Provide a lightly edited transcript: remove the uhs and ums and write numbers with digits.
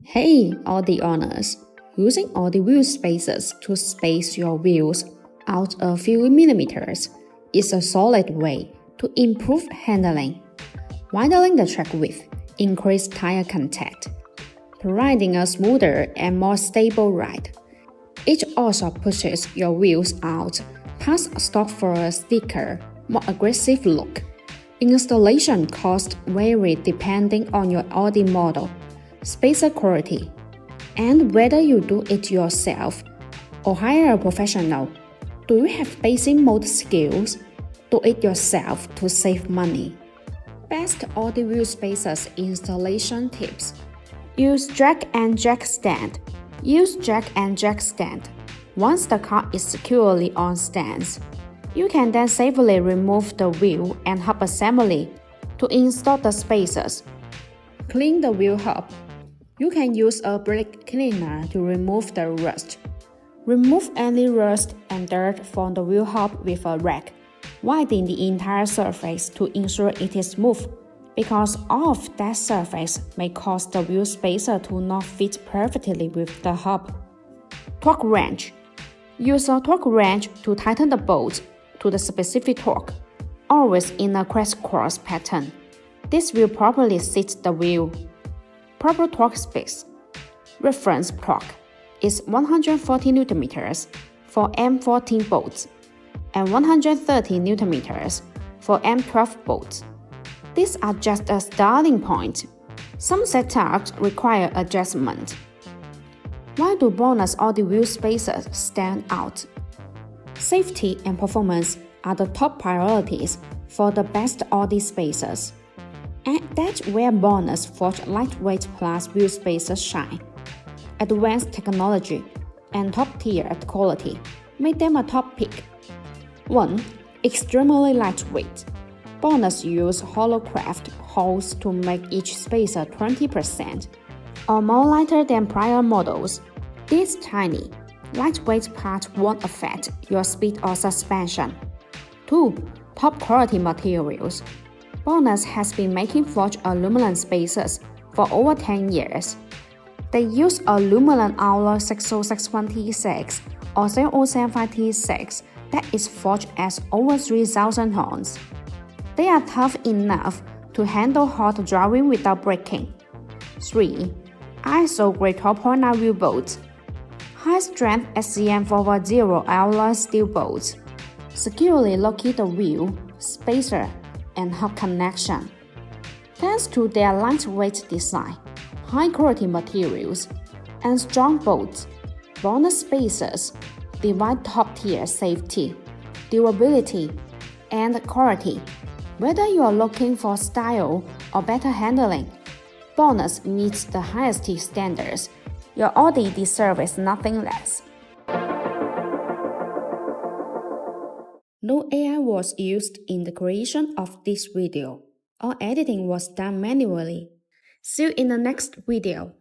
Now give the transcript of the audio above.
Hey, Audi owners! Using Audi wheel spacers to space your wheels out a few millimeters is a solid way to improve handling. Widening the track width increases tire contact, providing a smoother and more stable ride. It also pushes your wheels out past stock for a sleeker, more aggressive look. Installation costs vary depending on your Audi model, spacer quality, and whether you do it yourself or hire a professional. Do you have basic mold skills? Do it yourself to save money. Best Audi wheel spacers installation tips. Use jack and jack stand. Use jack and jack stand. Once the car is securely on stands, you can then safely remove the wheel and hub assembly to install the spacers. Clean the wheel hub. You can use a brake cleaner to remove the rust. Remove any rust and dirt from the wheel hub with a rag. Widen the entire surface to ensure it is smooth, because off that surface may cause the wheel spacer to not fit perfectly with the hub. Torque wrench. Use a torque wrench to tighten the bolt to the specific torque, always in a crisscross pattern. This will properly sit the wheel. Proper torque space. Reference torque is 140 Nm for M14 bolts and 130 Nm for M12 bolts. These are just a starting point. Some setups require adjustment. Why do BONOSS Audi wheel spacers stand out? Safety and performance are the top priorities for the best Audi spacers. And that's where BONOSS Forged Lightweight Plus wheel spacers shine. Advanced technology and top-tier quality make them a top pick. 1. Extremely lightweight. BONOSS use hollow craft holes to make each spacer 20% or more lighter than prior models. This tiny, lightweight part won't affect your speed or suspension. 2. Top quality materials. BONOSS has been making forged aluminum spacers for over 10 years. They use aluminum alloy 60626 or 0075T6 that is forged at over 3,000 tons. They are tough enough to handle hot driving without breaking. 3. ISO grade 12.9 wheel bolts. High-strength SCM410 alloy steel bolts securely locate the wheel, spacer, and hub connection. Thanks to their lightweight design, high-quality materials, and strong bolts, BONOSS spacers provide top-tier safety, durability, and quality. Whether you are looking for style or better handling, BONOSS meets the highest standards. Your Audi deserves nothing less. No AI was used in the creation of this video. All editing was done manually. See you in the next video.